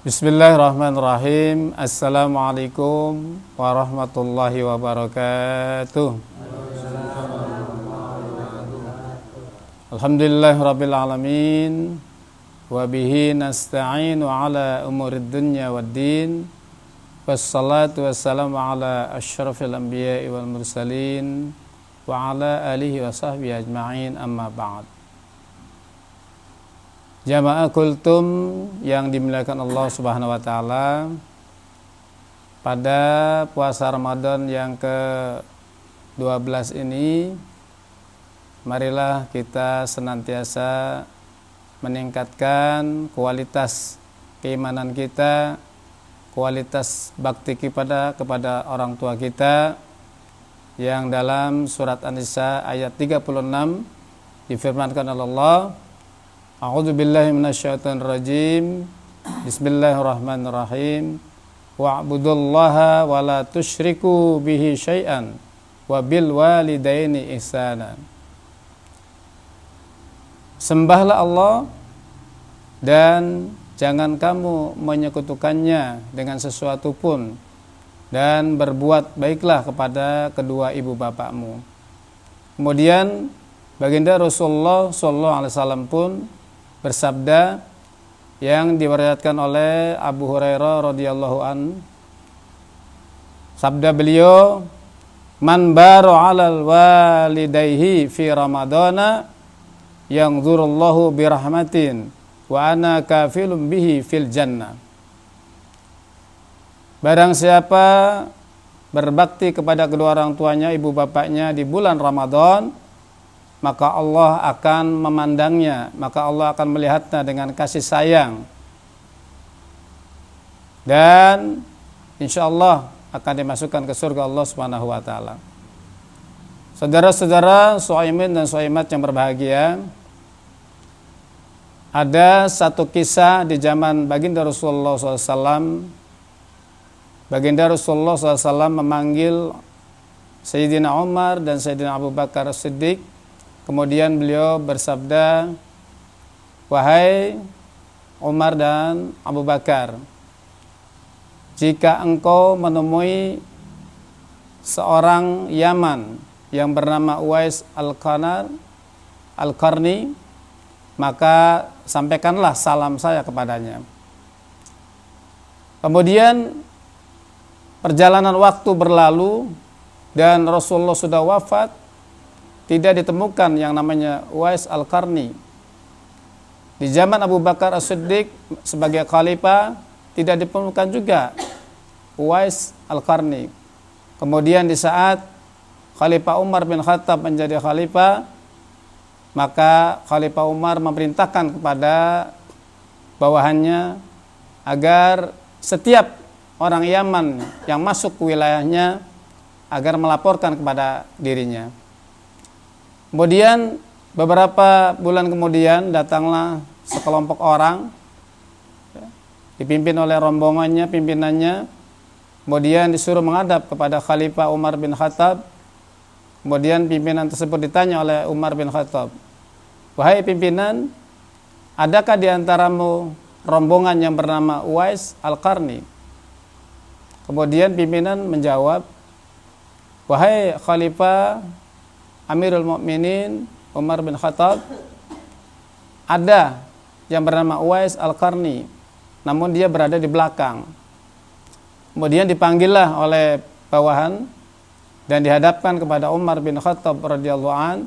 Bismillahirrahmanirrahim. Assalamualaikum warahmatullahi wabarakatuh. Alhamdulillahirabbil alamin wa bihi nasta'inu ala umurid dunya waddin. Wassalatu wassalamu ala asyrafil anbiya'i wal mursalin wa ala alihi wa sahbihi ajma'in, amma ba'd. Jamaah kultum yang dimuliakan Allah Subhanahu wa taala, pada puasa Ramadan yang ke-12 ini marilah kita senantiasa meningkatkan kualitas keimanan kita, kualitas bakti kepada orang tua kita, yang dalam surat An-Nisa ayat 36 difirmankan oleh Allah, A'udzu billahi minasyaitonir rajim. Bismillahirrahmanirrahim. Wa'budullaha wa la tusyriku bihi syai'an wa bil walidaini ihsana. Sembahlah Allah dan jangan kamu menyekutukannya dengan sesuatu pun, dan berbuat baiklah kepada kedua ibu bapakmu. Kemudian baginda Rasulullah sallallahu alaihi wasallam pun bersabda, yang diriwayatkan oleh Abu Hurairah radhiyallahu an, sabda beliau, man baru 'alal walidayhi fi ramadana yanzurullahu birahmatin wa ana kafilun bihi fil jannah. Barang siapa berbakti kepada kedua orang tuanya, ibu bapaknya di bulan Ramadan, maka Allah akan memandangnya, maka Allah akan melihatnya dengan kasih sayang, dan insya Allah akan dimasukkan ke surga Allah Subhanahu wa taala. Saudara-saudara shaimin dan shaimat yang berbahagia, ada satu kisah di zaman baginda Rasulullah SAW. Baginda Rasulullah SAW memanggil Sayyidina Umar dan Sayyidina Abu Bakar As-Siddiq. Kemudian beliau bersabda, wahai Umar dan Abu Bakar, jika engkau menemui seorang Yaman yang bernama Uwais Al-Qarni, maka sampaikanlah salam saya kepadanya. Kemudian perjalanan waktu berlalu dan Rasulullah sudah wafat. Tidak ditemukan yang namanya Uwais Al-Qarni. Di zaman Abu Bakar As-Siddiq sebagai khalifah tidak ditemukan juga Uwais Al-Qarni. Kemudian di saat Khalifah Umar bin Khattab menjadi khalifah, maka Khalifah Umar memerintahkan kepada bawahannya agar setiap orang Yaman yang masuk ke wilayahnya agar melaporkan kepada dirinya. Kemudian beberapa bulan kemudian datanglah sekelompok orang, dipimpin oleh rombongannya, pimpinannya. Kemudian disuruh menghadap kepada Khalifah Umar bin Khattab. Kemudian pimpinan tersebut ditanya oleh Umar bin Khattab, wahai pimpinan, adakah di antaramu rombongan yang bernama Uwais Al-Qarni? Kemudian pimpinan menjawab, wahai Khalifah Amirul Mukminin Umar bin Khattab, ada yang bernama Uwais Al-Qarni, namun dia berada di belakang. Kemudian dipanggillah oleh bawahan dan dihadapkan kepada Umar bin Khattab radhiyallahu an.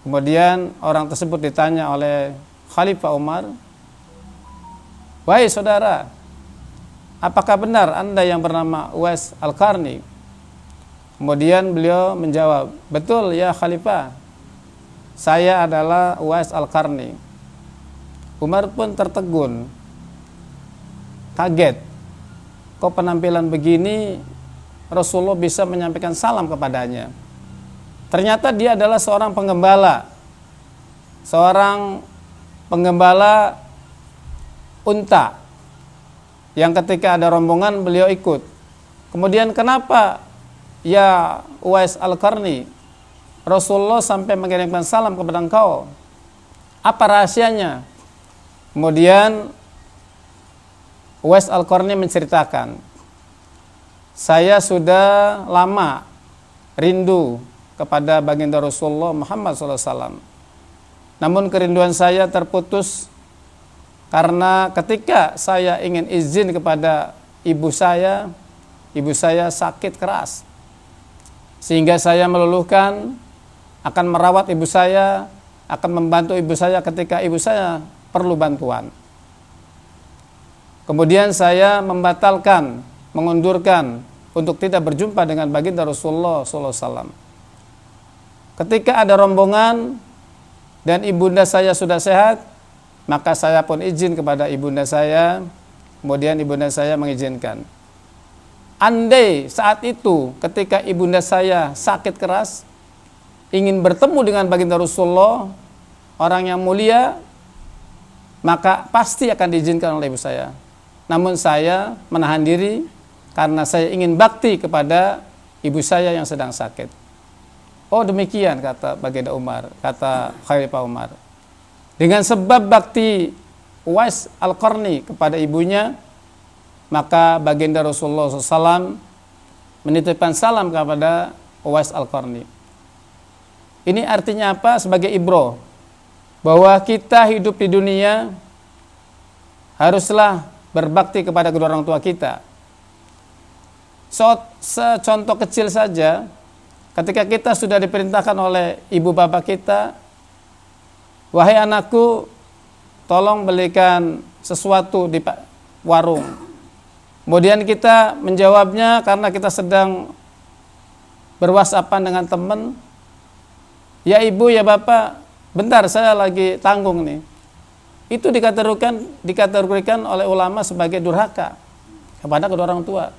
Kemudian orang tersebut ditanya oleh Khalifah Umar, wahai saudara, apakah benar Anda yang bernama Uwais Al-Qarni? Kemudian beliau menjawab, betul ya Khalifah, saya adalah Uwais Al-Qarni. Umar pun tertegun, kaget, kok penampilan begini Rasulullah bisa menyampaikan salam kepadanya. Ternyata dia adalah seorang penggembala seorang penggembala unta yang ketika ada rombongan beliau ikut. Kemudian kenapa ya Uwais Al-Qarni Rasulullah sampai mengirimkan salam kepada engkau? Apa rahasianya? Kemudian Uwais Al-Qarni menceritakan, saya sudah lama rindu kepada baginda Rasulullah Muhammad SAW. Namun kerinduan saya terputus karena ketika saya ingin izin kepada ibu saya sakit keras. Sehingga saya meluluhkan akan merawat ibu saya, akan membantu ibu saya ketika ibu saya perlu bantuan. Kemudian saya membatalkan, mengundurkan untuk tidak berjumpa dengan baginda Rasulullah SAW. Ketika ada rombongan dan ibunda saya sudah sehat, maka saya pun izin kepada ibunda saya, kemudian ibunda saya mengizinkan. Andai saat itu ketika ibunda saya sakit keras, ingin bertemu dengan baginda Rasulullah, orang yang mulia, maka pasti akan diizinkan oleh ibu saya. Namun saya menahan diri karena saya ingin bakti kepada ibu saya yang sedang sakit. Oh demikian kata baginda Umar, kata Khalifah Umar. Dengan sebab bakti Uwais Al-Qarni kepada ibunya, maka baginda Rasulullah SAW menitipkan salam kepada Uwais Al-Qarni. Ini artinya apa? Sebagai ibro, bahwa kita hidup di dunia haruslah berbakti kepada kedua orang tua kita. Secontoh kecil saja, ketika kita sudah diperintahkan oleh ibu bapak kita, wahai anakku, tolong belikan sesuatu di warung. Kemudian kita menjawabnya karena kita sedang berwhatsappan dengan teman. Ya ibu, ya bapak, bentar saya lagi tanggung nih. Itu dikategorikan oleh ulama sebagai durhaka kepada kedua orang tua.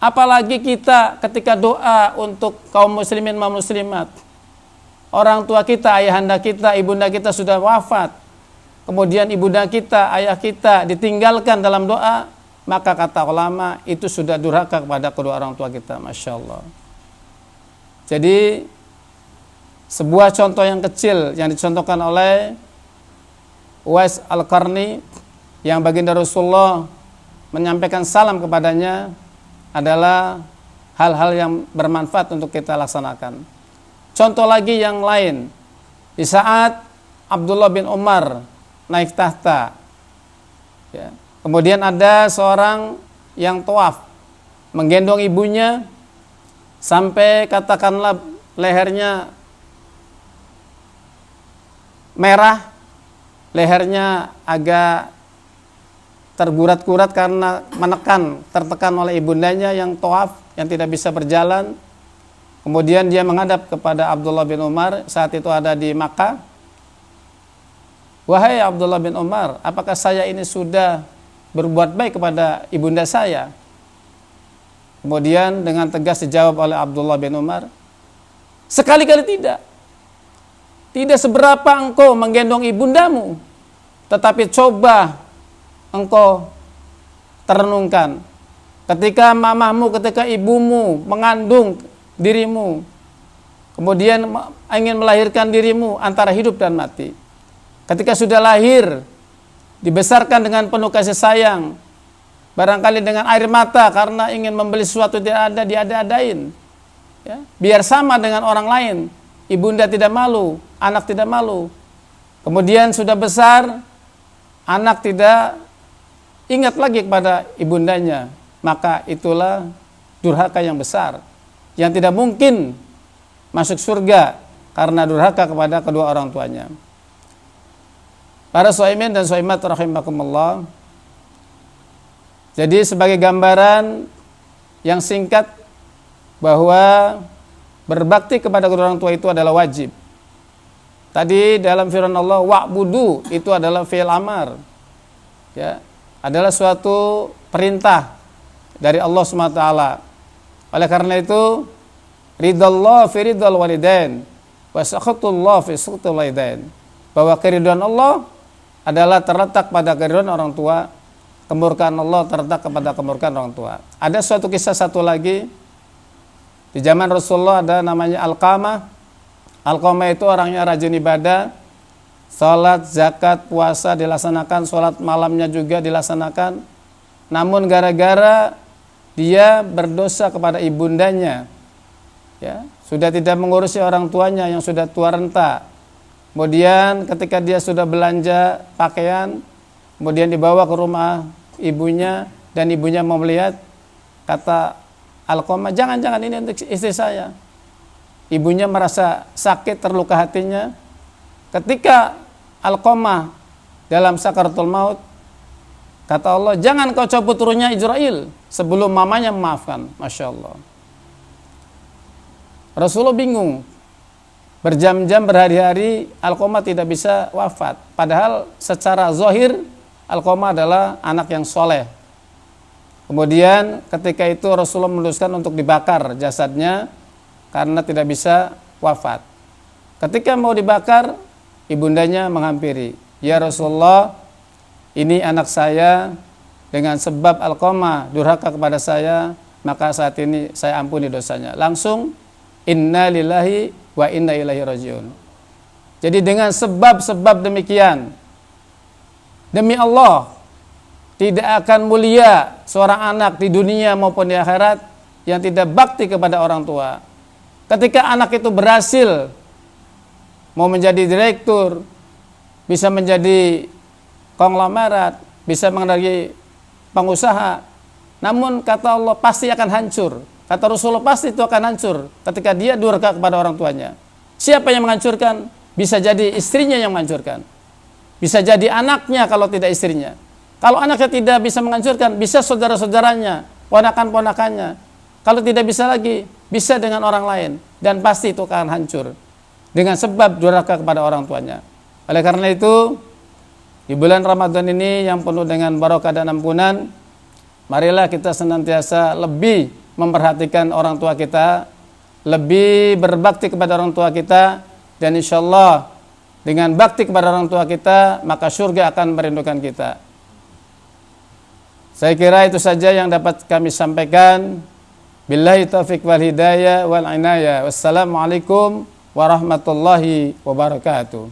Apalagi kita ketika doa untuk kaum muslimin dan muslimat, orang tua kita, ayahanda kita, ibunda kita sudah wafat, kemudian ibunda kita, ayah kita ditinggalkan dalam doa, maka kata ulama itu sudah durhaka kepada kedua orang tua kita. Masya Allah. Jadi sebuah contoh yang kecil yang dicontohkan oleh Uwais Al-Qarni yang baginda Rasulullah menyampaikan salam kepadanya adalah hal-hal yang bermanfaat untuk kita laksanakan. Contoh lagi yang lain, di saat Abdullah bin Umar naik tahta, ya, kemudian ada seorang yang tawaf menggendong ibunya sampai katakanlah lehernya merah, lehernya agak tergurat-gurat karena tertekan oleh ibundanya yang tawaf, yang tidak bisa berjalan. Kemudian dia menghadap kepada Abdullah bin Umar, saat itu ada di Makkah. Wahai Abdullah bin Umar, apakah saya ini sudah berbuat baik kepada ibunda saya? Kemudian dengan tegas dijawab oleh Abdullah bin Umar, sekali-kali tidak. Tidak seberapa engkau menggendong ibundamu, tetapi coba engkau terenungkan ketika mamahmu, ketika ibumu mengandung dirimu, kemudian ingin melahirkan dirimu antara hidup dan mati. Ketika sudah lahir, dibesarkan dengan penuh kasih sayang, barangkali dengan air mata karena ingin membeli sesuatu tidak ada, diada-adain, ya, biar sama dengan orang lain. Ibunda tidak malu, anak tidak malu. Kemudian sudah besar, anak tidak ingat lagi kepada ibundanya, maka itulah durhaka yang besar yang tidak mungkin masuk surga karena durhaka kepada kedua orang tuanya. Para shaimin dan shaimat rahimakumullah. Jadi sebagai gambaran yang singkat bahwa berbakti kepada kedua orang tua itu adalah wajib. Tadi dalam firman Allah wa'budu itu adalah fi'il amar. Ya, adalah suatu perintah dari Allah SWT. Oleh karena itu ridallah fi ridal walidain, wa sakhatullah fi sakhatil walidain. Bahwa keridhaan Allah adalah terletak pada keridhaan orang tua, kemurkaan Allah terletak kepada kemurkaan orang tua. Ada suatu kisah satu lagi di zaman Rasulullah, ada namanya Alqamah. Alqamah itu orangnya rajin ibadah, salat, zakat, puasa dilaksanakan, salat malamnya juga dilaksanakan. Namun gara-gara dia berdosa kepada ibundanya, ya, sudah tidak mengurusi orang tuanya yang sudah tua renta. Kemudian ketika dia sudah belanja pakaian, kemudian dibawa ke rumah ibunya dan ibunya mau melihat, kata Alqamah, jangan ini untuk istri saya. Ibunya merasa sakit, terluka hatinya. Ketika Alqamah dalam sakaratul maut, kata Allah, jangan kau cabut ruhnya Israel sebelum mamanya memaafkan. Masya Allah. Rasulullah bingung. Berjam-jam, berhari-hari Alqamah tidak bisa wafat. Padahal secara zahir Alqamah adalah anak yang soleh. Kemudian ketika itu Rasulullah memutuskan untuk dibakar jasadnya karena tidak bisa wafat. Ketika mau dibakar, ibundanya menghampiri, ya Rasulullah, ini anak saya, dengan sebab Alqamah durhaka kepada saya, maka saat ini saya ampuni dosanya. Langsung, inna lillahi wa inna ilaihi rajiun. Jadi dengan sebab-sebab demikian, demi Allah, tidak akan mulia seorang anak di dunia maupun di akhirat yang tidak bakti kepada orang tua. Ketika anak itu berhasil mau menjadi direktur, bisa menjadi konglomerat, bisa menjadi pengusaha, namun kata Allah pasti akan hancur. Kata Rasulullah pasti itu akan hancur ketika dia durhaka kepada orang tuanya. Siapa yang menghancurkan? Bisa jadi istrinya yang menghancurkan, bisa jadi anaknya kalau tidak istrinya. Kalau anaknya tidak bisa menghancurkan, bisa saudara-saudaranya, ponakan-ponakannya. Kalau tidak bisa lagi, bisa dengan orang lain, dan pasti itu akan hancur dengan sebab durhaka kepada orang tuanya. Oleh karena itu, di bulan Ramadan ini yang penuh dengan barokah dan ampunan, marilah kita senantiasa lebih memperhatikan orang tua kita, lebih berbakti kepada orang tua kita, dan insya Allah dengan bakti kepada orang tua kita, maka surga akan merindukan kita. Saya kira itu saja yang dapat kami sampaikan. Billahi taufiq wal hidayah wal inayah. Wassalamualaikum warahmatullahi wabarakatuh.